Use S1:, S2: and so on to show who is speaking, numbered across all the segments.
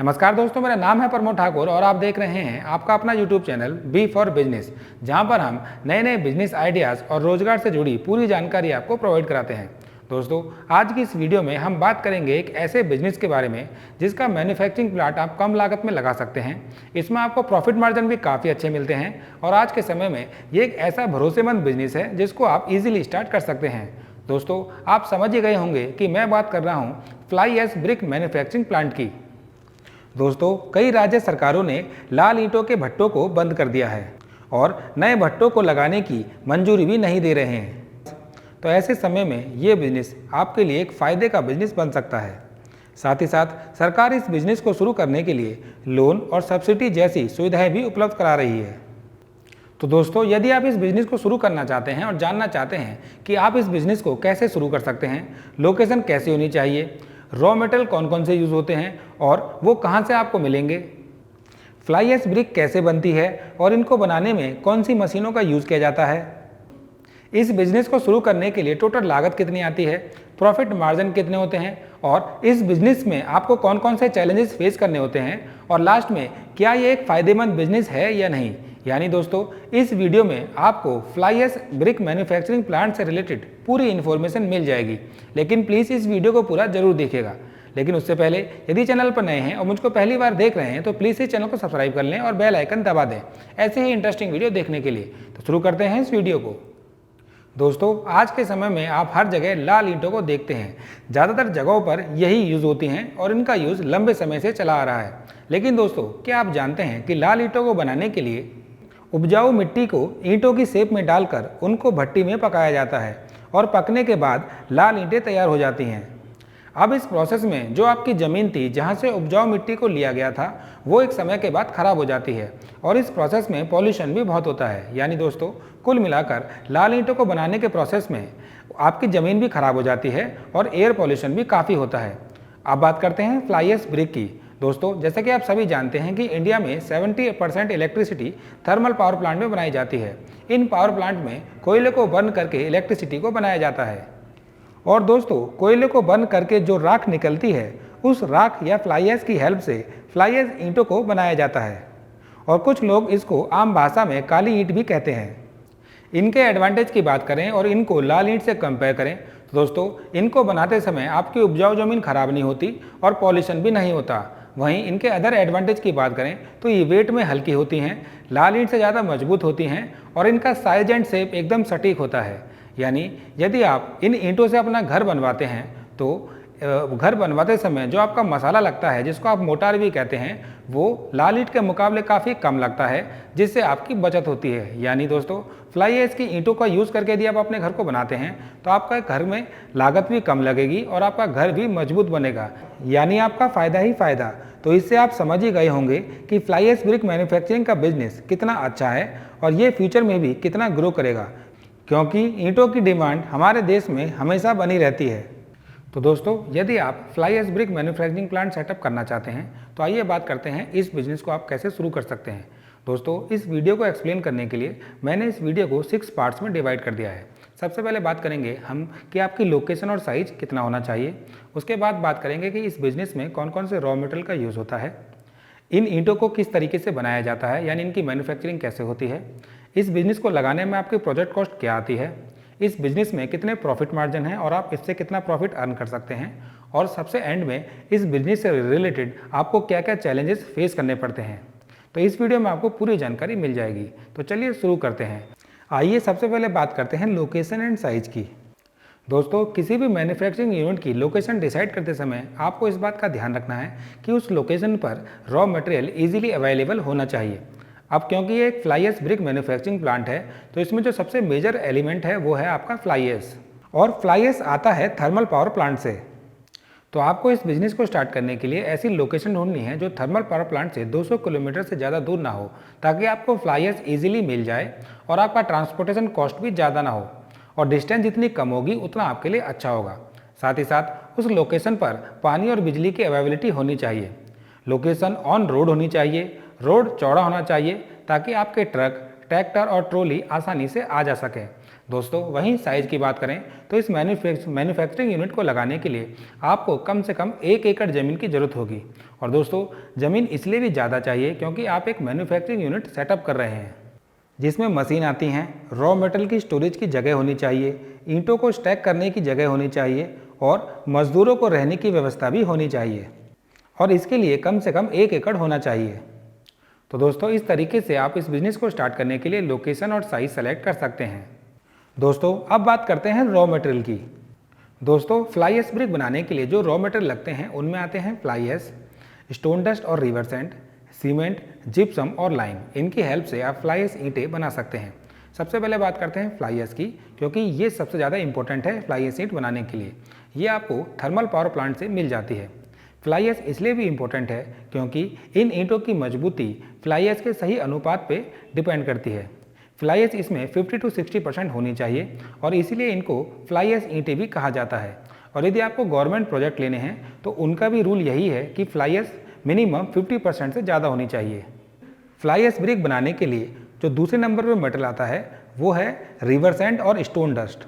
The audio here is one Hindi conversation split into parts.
S1: नमस्कार दोस्तों, मेरा नाम है प्रमोद ठाकुर और आप देख रहे हैं आपका अपना YouTube channel B for Business, जहां पर हम नए नए बिजनेस आइडियाज़ और रोजगार से जुड़ी पूरी जानकारी आपको प्रोवाइड कराते हैं। दोस्तों, आज की इस वीडियो में हम बात करेंगे एक ऐसे बिजनेस के बारे में जिसका मैन्युफैक्चरिंग प्लांट आप कम लागत में लगा सकते हैं। इसमें आपको प्रॉफिट मार्जिन भी काफ़ी अच्छे मिलते हैं और आज के समय में ये एक ऐसा भरोसेमंद बिजनेस है जिसको आप ईजिली स्टार्ट कर सकते हैं। दोस्तों, आप समझ ही गए होंगे कि मैं बात कर रहा हूँ fly ash brick manufacturing plant की। दोस्तों, कई राज्य सरकारों ने लाल ईंटों के भट्टों को बंद कर दिया है और नए भट्टों को लगाने की मंजूरी भी नहीं दे रहे हैं। तो ऐसे समय में ये बिजनेस आपके लिए एक फ़ायदे का बिजनेस बन सकता है। साथ ही साथ सरकार इस बिजनेस को शुरू करने के लिए लोन और सब्सिडी जैसी सुविधाएं भी उपलब्ध करा रही है। तो दोस्तों, यदि आप इस बिज़नेस को शुरू करना चाहते हैं और जानना चाहते हैं कि आप इस बिज़नेस को कैसे शुरू कर सकते हैं, लोकेशन कैसी होनी चाहिए, रॉ मटेरियल कौन कौन से यूज़ होते हैं और वो कहाँ से आपको मिलेंगे, फ्लाई एश ब्रिक कैसे बनती है और इनको बनाने में कौन सी मशीनों का यूज़ किया जाता है, इस बिज़नेस को शुरू करने के लिए टोटल लागत कितनी आती है, प्रॉफिट मार्जिन कितने होते हैं और इस बिज़नेस में आपको कौन कौन से चैलेंजेस फेस करने होते हैं और लास्ट में क्या ये एक फ़ायदेमंद बिजनेस है या नहीं। यानी दोस्तों, इस वीडियो में आपको fly ash brick manufacturing plant से रिलेटेड पूरी इन्फॉर्मेशन मिल जाएगी, लेकिन प्लीज़ इस वीडियो को पूरा जरूर देखिएगा। लेकिन उससे पहले यदि चैनल पर नए हैं और मुझको पहली बार देख रहे हैं तो प्लीज़ इस चैनल को सब्सक्राइब कर लें और बेल आइकन दबा दें ऐसे ही इंटरेस्टिंग वीडियो देखने के लिए। तो शुरू करते हैं इस वीडियो को। दोस्तों, आज के समय में आप हर जगह लाल ईंटों को देखते हैं। ज़्यादातर जगहों पर यही यूज़ होती हैं और इनका यूज़ लंबे समय से चला आ रहा है। लेकिन दोस्तों, क्या आप जानते हैं कि लाल ईंटों को बनाने के लिए उपजाऊ मिट्टी को ईंटों की शेप में डालकर उनको भट्टी में पकाया जाता है और पकने के बाद लाल ईंटें तैयार हो जाती हैं। अब इस प्रोसेस में जो आपकी ज़मीन थी जहाँ से उपजाऊ मिट्टी को लिया गया था वो एक समय के बाद ख़राब हो जाती है और इस प्रोसेस में पॉल्यूशन भी बहुत होता है। यानी दोस्तों, कुल मिलाकर लाल ईंटों को बनाने के प्रोसेस में आपकी ज़मीन भी खराब हो जाती है और एयर पॉल्यूशन भी काफ़ी होता है। अब बात करते हैं फ्लाई एश ब्रिक की। दोस्तों, जैसा कि आप सभी जानते हैं कि इंडिया में 70% इलेक्ट्रिसिटी थर्मल पावर प्लांट में बनाई जाती है। इन पावर प्लांट में कोयले को बर्न करके इलेक्ट्रिसिटी को बनाया जाता है और दोस्तों, कोयले को बर्न करके जो राख निकलती है उस राख या फ्लाई एश की हेल्प से फ्लाई एश ईंटों को बनाया जाता है और कुछ लोग इसको आम भाषा में काली ईंट भी कहते हैं। इनके एडवांटेज की बात करें और इनको लाल ईंट से कंपेयर करें तो दोस्तों, इनको बनाते समय आपकी उपजाऊ ज़मीन खराब नहीं होती और पॉल्यूशन भी नहीं होता। वहीं इनके अदर एडवांटेज की बात करें तो ये वेट में हल्की होती हैं, लाल ईंट से ज़्यादा मजबूत होती हैं और इनका साइज एंड शेप एकदम सटीक होता है। यानी यदि आप इन ईंटों से अपना घर बनवाते हैं तो घर बनवाते समय जो आपका मसाला लगता है, जिसको आप मोटार भी कहते हैं, वो लाल ईंट के मुकाबले काफ़ी कम लगता है, जिससे आपकी बचत होती है। यानी दोस्तों, फ्लाई एश की ईंटों का यूज़ करके यदि आप अपने घर को बनाते हैं तो आपका घर में लागत भी कम लगेगी और आपका घर भी मजबूत बनेगा। यानी आपका फ़ायदा ही फ़ायदा। तो इससे आप समझ ही गए होंगे कि फ्लाई एश ब्रिक मैन्युफैक्चरिंग का बिजनेस कितना अच्छा है और ये फ्यूचर में भी कितना ग्रो करेगा, क्योंकि ईंटों की डिमांड हमारे देश में हमेशा बनी रहती है। तो दोस्तों, यदि आप fly ash brick manufacturing plant setup करना चाहते हैं तो आइए बात करते हैं इस बिज़नेस को आप कैसे शुरू कर सकते हैं। दोस्तों, इस वीडियो को एक्सप्लेन करने के लिए मैंने इस वीडियो को 6 पार्ट्स में डिवाइड कर दिया है। सबसे पहले बात करेंगे हम कि आपकी लोकेशन और साइज कितना होना चाहिए। उसके बाद बात करेंगे कि इस बिज़नेस में कौन कौन से रॉ मटेरियल का यूज़ होता है, इन ईंटों को किस तरीके से बनाया जाता है, यानी इनकी मैन्युफैक्चरिंग कैसे होती है, इस बिज़नेस को लगाने में आपकी प्रोजेक्ट कॉस्ट क्या आती है, इस बिज़नेस में कितने प्रॉफिट मार्जिन है और आप इससे कितना प्रॉफिट अर्न कर सकते हैं, और सबसे एंड में इस बिज़नेस से रिलेटेड आपको क्या क्या चैलेंजेस फेस करने पड़ते हैं। तो इस वीडियो में आपको पूरी जानकारी मिल जाएगी। तो चलिए शुरू करते हैं। आइए सबसे पहले बात करते हैं लोकेशन एंड साइज की। दोस्तों, किसी भी मैन्युफैक्चरिंग यूनिट की लोकेशन डिसाइड करते समय आपको इस बात का ध्यान रखना है कि उस लोकेशन पर रॉ मटेरियल ईजिली अवेलेबल होना चाहिए। अब क्योंकि ये एक fly ash brick manufacturing plant है तो इसमें जो सबसे मेजर एलिमेंट है वो है आपका फ्लाई एश, और फ्लाई एश आता है थर्मल पावर प्लांट से। तो आपको इस बिज़नेस को स्टार्ट करने के लिए ऐसी लोकेशन ढूंढनी है जो थर्मल पावर प्लांट से 200 किलोमीटर से ज़्यादा दूर ना हो, ताकि आपको फ्लाई एश ईजिली मिल जाए और आपका ट्रांसपोर्टेशन कॉस्ट भी ज़्यादा ना हो, और डिस्टेंस जितनी कम होगी उतना आपके लिए अच्छा होगा। साथ ही साथ उस लोकेशन पर पानी और बिजली की अवेलेबिलिटी होनी चाहिए। लोकेशन ऑन रोड होनी चाहिए, रोड चौड़ा होना चाहिए ताकि आपके ट्रक, ट्रैक्टर और ट्रॉली आसानी से आ जा सकें। दोस्तों वहीं साइज की बात करें तो इस मैन्युफैक्चरिंग यूनिट को लगाने के लिए आपको कम से कम 1 एकड़ ज़मीन की ज़रूरत होगी। और दोस्तों ज़मीन इसलिए भी ज़्यादा चाहिए क्योंकि आप एक मैन्युफैक्चरिंग यूनिट सेटअप कर रहे हैं जिसमें मशीन आती हैं, रॉ मेटेरियल की स्टोरेज की जगह होनी चाहिए, ईंटों को स्टैक करने की जगह होनी चाहिए और मजदूरों को रहने की व्यवस्था भी होनी चाहिए और इसके लिए कम से कम 1 एकड़ होना चाहिए। तो दोस्तों इस तरीके से आप इस बिज़नेस को स्टार्ट करने के लिए लोकेशन और साइज सेलेक्ट कर सकते हैं। दोस्तों अब बात करते हैं रॉ मटेरियल की। दोस्तों फ्लाई ऐश ब्रिक बनाने के लिए जो रॉ मटेरियल लगते हैं उनमें आते हैं फ्लाई ऐश, स्टोन डस्ट और रिवर सैंड, सीमेंट, जिप्सम और लाइम। इनकी हेल्प से आप फ्लाई ऐश ईंटें बना सकते हैं। सबसे पहले बात करते हैं फ्लाई ऐश की, क्योंकि ये सबसे ज़्यादा इंपॉर्टेंट है फ्लाई ऐश ईंट बनाने के लिए। ये आपको थर्मल पावर प्लांट से मिल जाती है। फ्लाई ऐश इसलिए भी इम्पोर्टेंट है क्योंकि इन ईंटों की मजबूती फ्लाई ऐश के सही अनुपात पे डिपेंड करती है। फ्लाई ऐश इसमें 50 to 60% होनी चाहिए और इसीलिए इनको फ्लाई ऐश ईंटें भी कहा जाता है। और यदि आपको गवर्नमेंट प्रोजेक्ट लेने हैं तो उनका भी रूल यही है कि फ्लाई ऐश मिनिमम 50% से ज़्यादा होनी चाहिए। फ्लाई ऐश ब्रिक बनाने के लिए जो दूसरे नंबर पर मटेरियल आता है वो है रिवर सैंड और स्टोन डस्ट।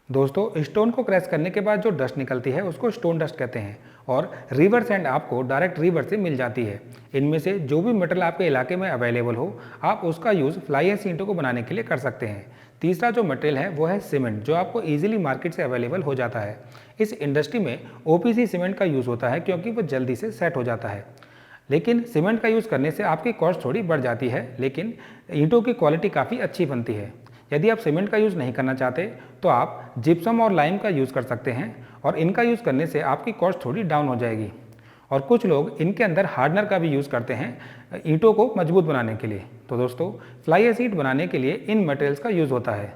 S1: दोस्तों स्टोन को क्रैश करने के बाद जो डस्ट निकलती है उसको स्टोन डस्ट कहते हैं और रिवर सैंड आपको डायरेक्ट रिवर से मिल जाती है। इनमें से जो भी मटेरियल आपके इलाके में अवेलेबल हो आप उसका यूज़ फ्लाई ऐश ईंटों को बनाने के लिए कर सकते हैं। तीसरा जो मटेरियल है वो है सीमेंट, जो आपको ईजिली मार्केट से अवेलेबल हो जाता है। इस इंडस्ट्री में OPC सीमेंट का यूज़ होता है क्योंकि वो जल्दी से सेट हो जाता है। लेकिन सीमेंट का यूज़ करने से आपकी कॉस्ट थोड़ी बढ़ जाती है, लेकिन ईंटों की क्वालिटी काफ़ी अच्छी बनती है। यदि आप सीमेंट का यूज़ नहीं करना चाहते तो आप जिप्सम और लाइम का यूज़ कर सकते हैं और इनका यूज़ करने से आपकी कॉस्ट थोड़ी डाउन हो जाएगी। और कुछ लोग इनके अंदर हार्डनर का भी यूज़ करते हैं ईंटों को मजबूत बनाने के लिए। तो दोस्तों फ्लाई ऐश ईंट बनाने के लिए इन मटेरियल्स का यूज़ होता है।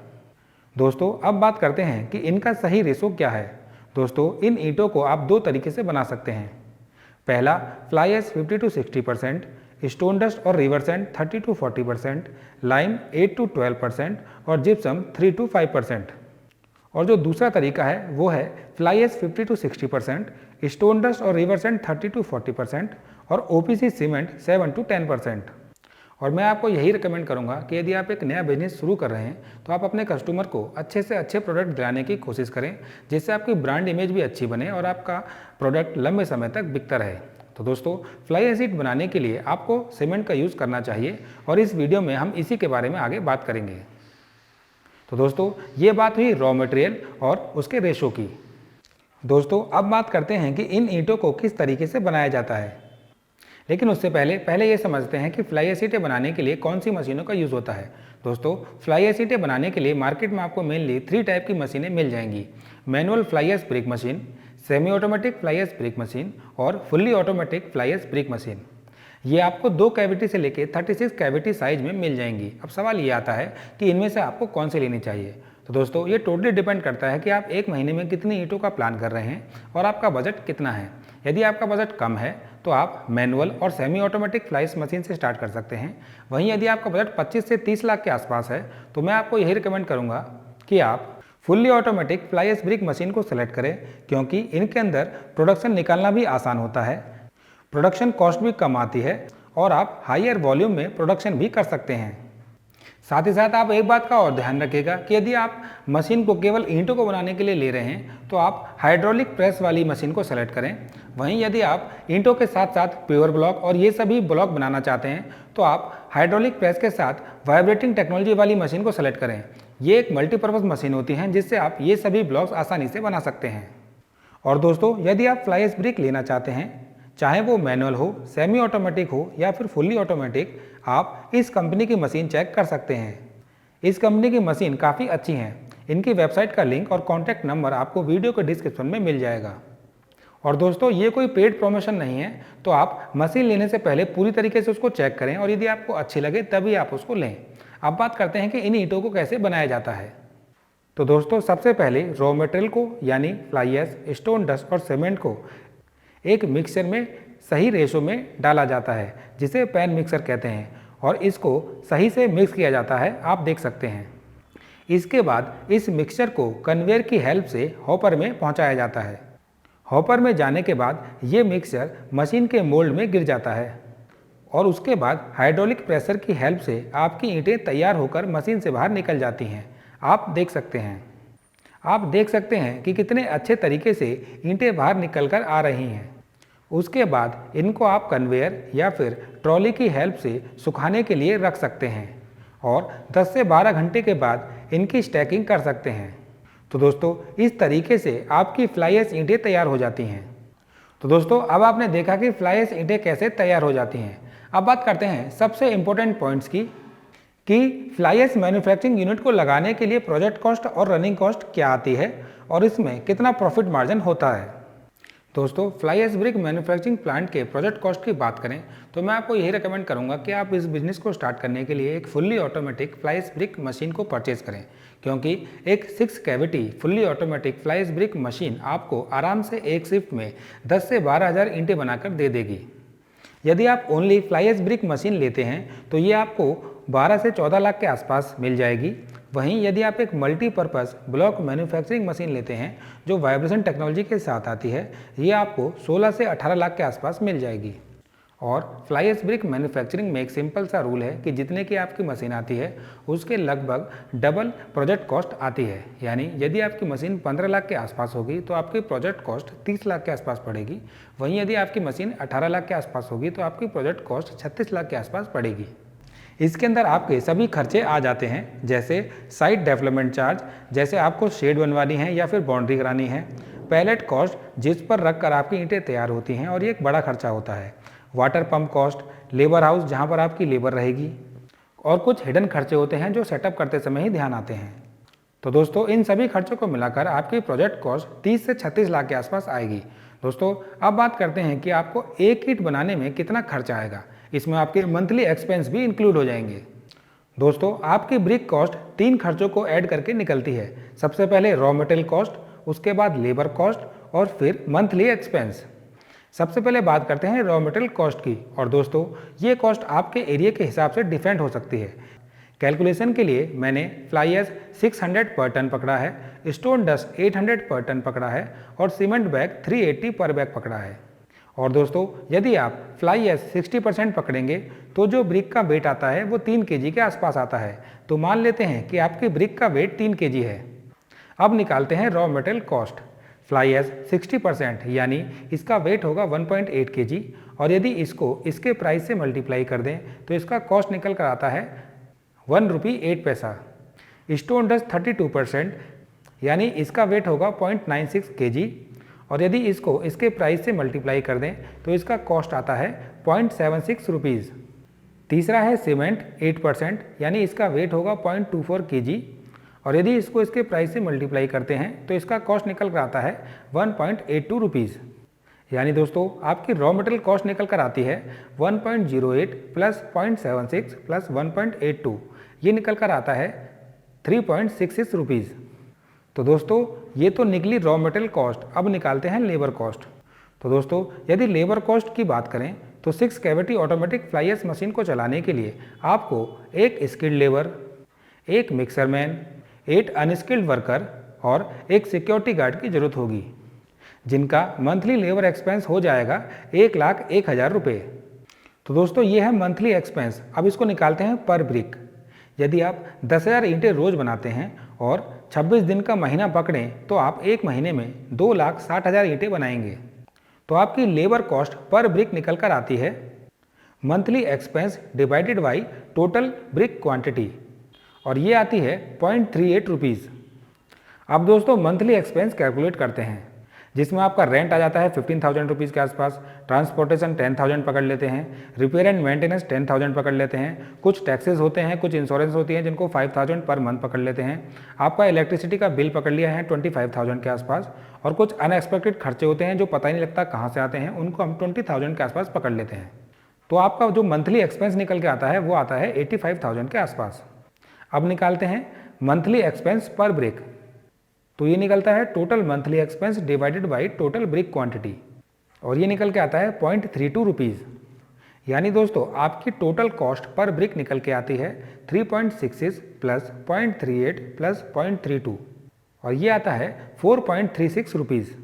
S1: दोस्तों अब बात करते हैं कि इनका सही रेशो क्या है। दोस्तों इन ईंटों को आप 2 तरीके से बना सकते हैं। पहला, fly ash 50 to 60%, stone dust और river sand 30 to 40%, lime 8 to 12% और जिप्सम 3 to 5%। और जो दूसरा तरीका है वो है fly ash 50 to 60%, stone dust और रिवर सैंड 30 to 40% और OPC सीमेंट 7 to 10%। और मैं आपको यही रिकमेंड करूंगा कि यदि आप एक नया बिजनेस शुरू कर रहे हैं तो आप अपने कस्टमर को अच्छे से अच्छे प्रोडक्ट दिलाने की कोशिश करें, जिससे आपकी ब्रांड इमेज भी अच्छी बने और आपका प्रोडक्ट लंबे समय तक बिकता रहे। तो दोस्तों फ्लाई ऐश ईंट बनाने के लिए आपको सीमेंट का यूज़ करना चाहिए और इस वीडियो में हम इसी के बारे में आगे बात करेंगे। तो दोस्तों ये बात हुई रॉ मटेरियल और उसके रेशो की। दोस्तों अब बात करते हैं कि इन ईंटों को किस तरीके से बनाया जाता है। लेकिन उससे पहले ये समझते हैं कि फ्लाई ऐश ईंटें बनाने के लिए कौन सी मशीनों का यूज़ होता है। दोस्तों फ्लाई ऐश ईंटें बनाने के लिए मार्केट में आपको मेनली 3 टाइप की मशीनें मिल जाएंगी। Manual fly ash brick machine, semi automatic fly ash brick machine और fully automatic fly ash brick machine. ये आपको 2 कैविटी से लेकर 36 कैविटी साइज में मिल जाएंगी। अब सवाल ये आता है कि इनमें से आपको कौन सी लेनी चाहिए। तो दोस्तों ये टोटली डिपेंड करता है कि आप एक महीने में कितनी ईंटों का प्लान कर रहे हैं और आपका बजट कितना है। यदि आपका बजट कम है तो आप मैनुअल और semi automatic fly ash machine से स्टार्ट कर सकते हैं। वहीं यदि आपका बजट 25 से 30 लाख के आसपास है तो मैं आपको यही रिकमेंड करूंगा कि आप fully automatic fly ash brick machine को सेलेक्ट करें, क्योंकि इनके अंदर प्रोडक्शन निकालना भी आसान होता है, प्रोडक्शन कॉस्ट भी कम आती है और आप हायर वॉल्यूम में प्रोडक्शन भी कर सकते हैं। साथ ही साथ आप एक बात का और ध्यान रखिएगा कि यदि आप मशीन को केवल ईंटों को बनाने के लिए ले रहे हैं तो आप हाइड्रोलिक प्रेस वाली मशीन को सेलेक्ट करें। वहीं यदि आप ईंटों के साथ साथ प्योर ब्लॉक और ये सभी ब्लॉक बनाना चाहते हैं तो आप हाइड्रोलिक प्रेस के साथ वाइब्रेटिंग टेक्नोलॉजी वाली मशीन को सेलेक्ट करें। ये एक मल्टीपर्पज़ मशीन होती हैं जिससे आप ये सभी ब्लॉक्स आसानी से बना सकते हैं। और दोस्तों यदि आप फ्लाई ऐश ब्रिक लेना चाहते हैं, चाहे वो मैनुअल हो, सेमी ऑटोमेटिक हो या फिर फुल्ली ऑटोमेटिक, आप इस कंपनी की मशीन चेक कर सकते हैं। इस कंपनी की मशीन काफ़ी अच्छी हैं। इनकी वेबसाइट का लिंक और कॉन्टैक्ट नंबर आपको वीडियो के डिस्क्रिप्शन में मिल जाएगा। और दोस्तों ये कोई पेड प्रमोशन नहीं है, तो आप मशीन लेने से पहले पूरी तरीके से उसको चेक करें और यदि आपको अच्छी लगे तभी आप उसको लें। अब बात करते हैं कि इन ईंटों को कैसे बनाया जाता है। तो दोस्तों सबसे पहले रॉ मटेरियल को यानी फ्लाई ऐश, स्टोन डस्ट और सीमेंट को एक मिक्सचर में सही रेशो में डाला जाता है, जिसे पैन मिक्सर कहते हैं, और इसको सही से मिक्स किया जाता है, आप देख सकते हैं। इसके बाद इस मिक्सचर को कन्वेयर की हेल्प से हॉपर में पहुंचाया जाता है। हॉपर में जाने के बाद ये मिक्सचर मशीन के मोल्ड में गिर जाता है और उसके बाद हाइड्रोलिक प्रेशर की हेल्प से आपकी ईंटें तैयार होकर मशीन से बाहर निकल जाती हैं। आप देख सकते हैं कि कितने अच्छे तरीके से ईंटें बाहर निकल कर आ रही हैं। उसके बाद इनको आप कन्वेयर या फिर ट्रॉली की हेल्प से सुखाने के लिए रख सकते हैं और 10 से 12 घंटे के बाद इनकी स्टैकिंग कर सकते हैं। तो दोस्तों इस तरीके से आपकी फ्लाई ऐश ईंटें तैयार हो जाती हैं। तो दोस्तों अब आपने देखा कि फ्लाई ऐश ईंटें कैसे तैयार हो जाती हैं। अब बात करते हैं सबसे इम्पोर्टेंट पॉइंट्स की कि फ्लाई ऐश मैन्युफैक्चरिंग यूनिट को लगाने के लिए प्रोजेक्ट कॉस्ट और रनिंग कॉस्ट क्या आती है और इसमें कितना प्रॉफिट मार्जिन होता है। दोस्तों fly ash brick manufacturing plant के प्रोजेक्ट कॉस्ट की बात करें तो मैं आपको यही रेकमेंड करूंगा कि आप इस बिजनेस को स्टार्ट करने के लिए एक fully automatic fly ash brick machine को परचेज करें, क्योंकि एक 6 cavity fully automatic fly ash brick machine आपको आराम से एक शिफ्ट में 10 से 12 हज़ार ईंटें बनाकर दे देगी। यदि आप only fly ash brick machine लेते हैं तो ये आपको 12 से 14 लाख के आसपास मिल जाएगी। वहीं यदि आप एक मल्टीपर्पज़ ब्लॉक मैन्युफैक्चरिंग मशीन लेते हैं जो वाइब्रेशन टेक्नोलॉजी के साथ आती है, ये आपको 16 से 18 लाख के आसपास मिल जाएगी। और फ्लाई ऐश ब्रिक मैन्युफैक्चरिंग में एक सिंपल सा रूल है कि जितने की आपकी मशीन आती है उसके लगभग डबल प्रोजेक्ट कॉस्ट आती है। यानी यदि आपकी मशीन 15 लाख के आसपास होगी तो आपकी प्रोजेक्ट कॉस्ट 30 लाख के आसपास पड़ेगी। वहीं यदि आपकी मशीन 18 लाख के आसपास होगी तो आपकी प्रोजेक्ट कॉस्ट 36 लाख के आसपास पड़ेगी। इसके अंदर आपके सभी खर्चे आ जाते हैं, जैसे साइट डेवलपमेंट चार्ज, जैसे आपको शेड बनवानी है या फिर बाउंड्री करानी है, पैलेट कॉस्ट जिस पर रख कर आपकी ईंटें तैयार होती हैं और ये एक बड़ा खर्चा होता है, water pump cost, labour house जहां पर आपकी लेबर रहेगी, और कुछ हिडन खर्चे होते हैं जो सेटअप करते समय ही ध्यान आते हैं। तो दोस्तों इन सभी खर्चों को मिलाकर आपकी प्रोजेक्ट कॉस्ट 30 से 36 लाख के आसपास आएगी। दोस्तों अब बात करते हैं कि आपको एक ईंट बनाने में कितना खर्चा आएगा। इसमें आपके मंथली एक्सपेंस भी इंक्लूड हो जाएंगे। दोस्तों आपकी ब्रिक कॉस्ट 3 खर्चों को ऐड करके निकलती है। सबसे पहले रॉ मटेरियल कॉस्ट, उसके बाद लेबर कॉस्ट और फिर मंथली एक्सपेंस। सबसे पहले बात करते हैं रॉ मटेरियल कॉस्ट की। और दोस्तों ये कॉस्ट आपके एरिया के हिसाब से डिफरेंट हो सकती है। कैलकुलेशन के लिए मैंने फ्लाई ऐश 600 पर टन पकड़ा है, स्टोन डस्ट 800 पर टन पकड़ा है और सीमेंट बैग 380 पर बैग पकड़ा है। और दोस्तों यदि आप फ्लाई ऐश 60% पकड़ेंगे तो जो ब्रिक का वेट आता है वो 3 केजी के आसपास आता है। तो मान लेते हैं कि आपकी ब्रिक का वेट 3 केजी है। अब निकालते हैं raw material cost. Fly ash 60% यानी इसका वेट होगा 1.8 केजी और यदि इसको इसके प्राइस से मल्टीप्लाई कर दें तो इसका कॉस्ट निकल कर आता है 1 रुपये 8 पैसा। स्टोन डस्ट 32% यानी इसका वेट होगा 0.96 केजी और यदि इसको इसके प्राइस से मल्टीप्लाई कर दें तो इसका कॉस्ट आता है 0.76 रुपीज़। तीसरा है सीमेंट 8% यानी इसका वेट होगा 0.24 केजी और यदि इसको इसके प्राइस से मल्टीप्लाई करते हैं तो इसका कॉस्ट निकल कर आता है 1.82 रुपीज़। यानी दोस्तों आपकी रॉ मटेरियल कॉस्ट निकल कर आती है 1.08 प्लस 0.76 प्लस 1.82, ये निकल कर आता है 3.66 रुपीज़। तो दोस्तों ये तो निकली रॉ मटेरियल कॉस्ट। अब निकालते हैं लेबर कॉस्ट। तो दोस्तों यदि लेबर कॉस्ट की बात करें तो 6 cavity automatic fly ash machine को चलाने के लिए आपको एक स्किल्ड लेबर, एक मिक्सर मैन, 8 अनस्किल्ड वर्कर और एक सिक्योरिटी गार्ड की जरूरत होगी, जिनका मंथली लेबर एक्सपेंस हो जाएगा 1,01,000 रुपये। तो दोस्तों ये है मंथली एक्सपेंस। अब इसको निकालते हैं पर ब्रिक। यदि आप 10,000 ईंटें रोज बनाते हैं और 26 दिन का महीना पकड़ें तो आप एक महीने में 2,60,000 ईंटें बनाएंगे। तो आपकी लेबर कॉस्ट पर ब्रिक निकल कर आती है monthly expense divided by total brick quantity और ये आती है 0.38 रुपीज़। अब दोस्तों मंथली एक्सपेंस कैलकुलेट करते हैं, जिसमें आपका रेंट आ जाता है 15,000 रुपीज़ के आसपास, ट्रांसपोर्टेशन 10,000 पकड़ लेते हैं, रिपेयर एंड मेंटेनेंस 10,000 पकड़ लेते हैं, कुछ टैक्सेस होते हैं, कुछ इंश्योरेंस होती हैं जिनको 5,000 पर मंथ पकड़ लेते हैं, आपका इलेक्ट्रिसिटी का बिल पकड़ लिया है 25,000 के आसपास और कुछ अनएक्सपेक्टेड खर्चे होते हैं जो पता ही नहीं लगता कहाँ से आते हैं, उनको हम 20,000 के आसपास पकड़ लेते हैं। तो आपका जो मंथली एक्सपेंस निकल के आता है वो आता है 85,000 के आसपास। अब निकालते हैं मंथली एक्सपेंस पर ब्रिक। तो ये निकलता है total monthly expense divided by total brick quantity और ये निकल के आता है 0.32 रुपीज़। यानी दोस्तों आपकी टोटल कॉस्ट पर ब्रिक निकल के आती है 3.66 प्लस 0.38 प्लस 0.32 और ये आता है 4.36 रुपीज़।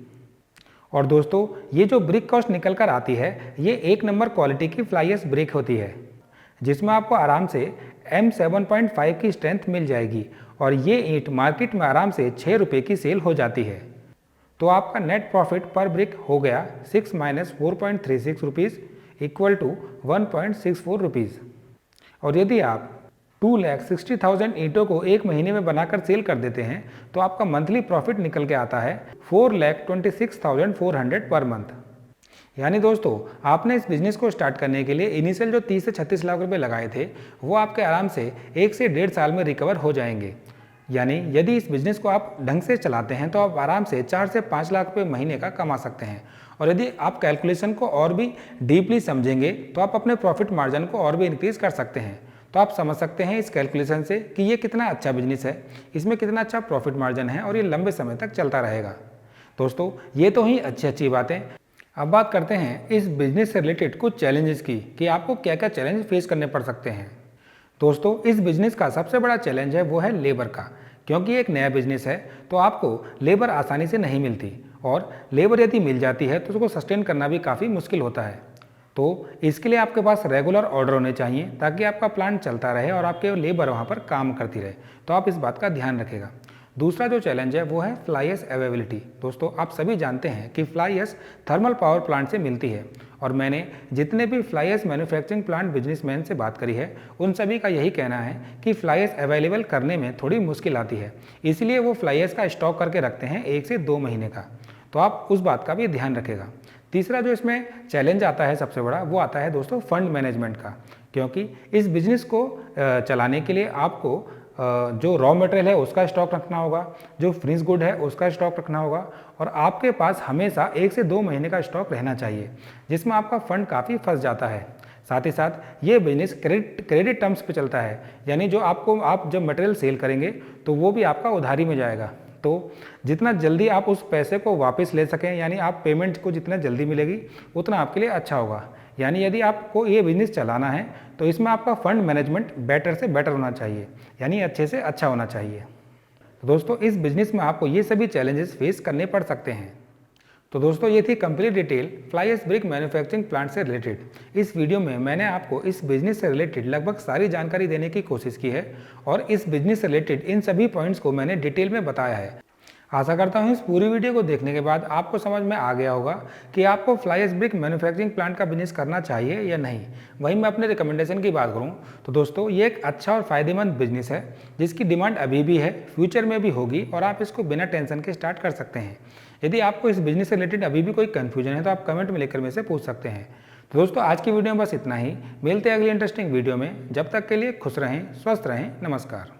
S1: और दोस्तों ये जो ब्रिक कॉस्ट निकल कर आती है ये 1 नंबर क्वालिटी की फ्लाई ऐश ब्रिक होती है, जिसमें आपको आराम से M7.5 की स्ट्रेंथ मिल जाएगी और ये ईंट मार्केट में आराम से 6 रुपये की सेल हो जाती है। तो आपका नेट प्रॉफिट पर ब्रिक हो गया 6 minus 4.36 rupees equal to 1.64 rupees. और यदि आप 2,60,000 ईंटों को एक महीने में बनाकर सेल कर देते हैं तो आपका मंथली प्रॉफिट निकल के आता है 4,26,400 पर मंथ। यानी दोस्तों, आपने इस बिज़नेस को स्टार्ट करने के लिए इनिशियल जो 30 से 36 लाख रुपए लगाए थे वो आपके आराम से 1 से 1.5 साल में रिकवर हो जाएंगे। यानी यदि इस बिज़नेस को आप ढंग से चलाते हैं तो आप आराम से 4 से 5 लाख रुपये महीने का कमा सकते हैं। और यदि आप कैलकुलेशन को और भी डीपली समझेंगे तो आप अपने प्रॉफिट मार्जिन को और भी इंक्रीज कर सकते हैं। तो आप समझ सकते हैं इस कैलकुलेशन से कि ये कितना अच्छा बिजनेस है, इसमें कितना अच्छा प्रॉफिट मार्जिन है और ये लंबे समय तक चलता रहेगा। दोस्तों, ये तो ही अच्छी बातें। अब बात करते हैं इस बिजनेस से रिलेटेड कुछ चैलेंजेस की कि आपको क्या क्या चैलेंज फेस करने पड़ सकते हैं। दोस्तों, इस बिजनेस का सबसे बड़ा चैलेंज है वो है लेबर का, क्योंकि एक नया बिजनेस है तो आपको लेबर आसानी से नहीं मिलती और लेबर यदि मिल जाती है तो उसको सस्टेन करना भी काफ़ी मुश्किल होता है। तो इसके लिए आपके पास रेगुलर ऑर्डर होने चाहिए ताकि आपका प्लांट चलता रहे और आपके लेबर वहाँ पर काम करती रहे। तो आप इस बात का ध्यान रखिएगा। दूसरा जो चैलेंज है वो है फ्लाई ऐश अवेलेबिलिटी। दोस्तों, आप सभी जानते हैं कि fly ash thermal power plant से मिलती है और मैंने जितने भी fly ash manufacturing plant businessman से बात करी है उन सभी का यही कहना है कि फ्लाई ऐश अवेलेबल करने में थोड़ी मुश्किल आती है, इसलिए वो फ्लाई ऐश का स्टॉक करके रखते हैं 1 से 2 महीने का। तो आप उस बात का भी ध्यान रखेगा। तीसरा जो इसमें चैलेंज आता है सबसे बड़ा वो आता है दोस्तों फंड मैनेजमेंट का, क्योंकि इस बिज़नेस को चलाने के लिए आपको जो रॉ मटेरियल है उसका स्टॉक रखना होगा, जो फिनिश गुड है उसका स्टॉक रखना होगा और आपके पास हमेशा 1 से 2 महीने का स्टॉक रहना चाहिए, जिसमें आपका फंड काफ़ी फंस जाता है। साथ ही साथ ये बिजनेस क्रेडिट टर्म्स पे चलता है, यानी जो आप जब मटेरियल सेल करेंगे तो वो भी आपका उधारी में जाएगा। तो जितना जल्दी आप उस पैसे को वापस ले सकें, यानी आप पेमेंट को जितना जल्दी मिलेगी उतना आपके लिए अच्छा होगा। यानी यदि आपको ये बिजनेस चलाना है तो इसमें आपका फंड मैनेजमेंट बेटर से बेटर होना चाहिए, यानी अच्छे से अच्छा होना चाहिए। तो दोस्तों, इस बिजनेस में आपको ये सभी चैलेंजेस फेस करने पड़ सकते हैं। तो दोस्तों, ये थी complete detail fly ash brick manufacturing plant से रिलेटेड। इस वीडियो में मैंने आपको इस बिजनेस से रिलेटेड लगभग सारी जानकारी देने की कोशिश की है और इस बिजनेस से रिलेटेड इन सभी पॉइंट्स को मैंने डिटेल में बताया है। आशा करता हूँ इस पूरी वीडियो को देखने के बाद आपको समझ में आ गया होगा कि आपको fly ash brick manufacturing plant का बिजनेस करना चाहिए या नहीं। वहीं मैं अपने रिकमेंडेशन की बात करूँ तो दोस्तों, ये एक अच्छा और फायदेमंद बिजनेस है जिसकी डिमांड अभी भी है, फ्यूचर में भी होगी और आप इसको बिना टेंशन के स्टार्ट कर सकते हैं। यदि आपको इस बिजनेस से रिलेटेड अभी भी कोई कन्फ्यूजन है तो आप कमेंट में लेकर मेरे से पूछ सकते हैं। तो दोस्तों, आज की वीडियो में बस इतना ही। मिलते हैं अगली इंटरेस्टिंग वीडियो में। जब तक के लिए खुश रहें, स्वस्थ रहें। नमस्कार।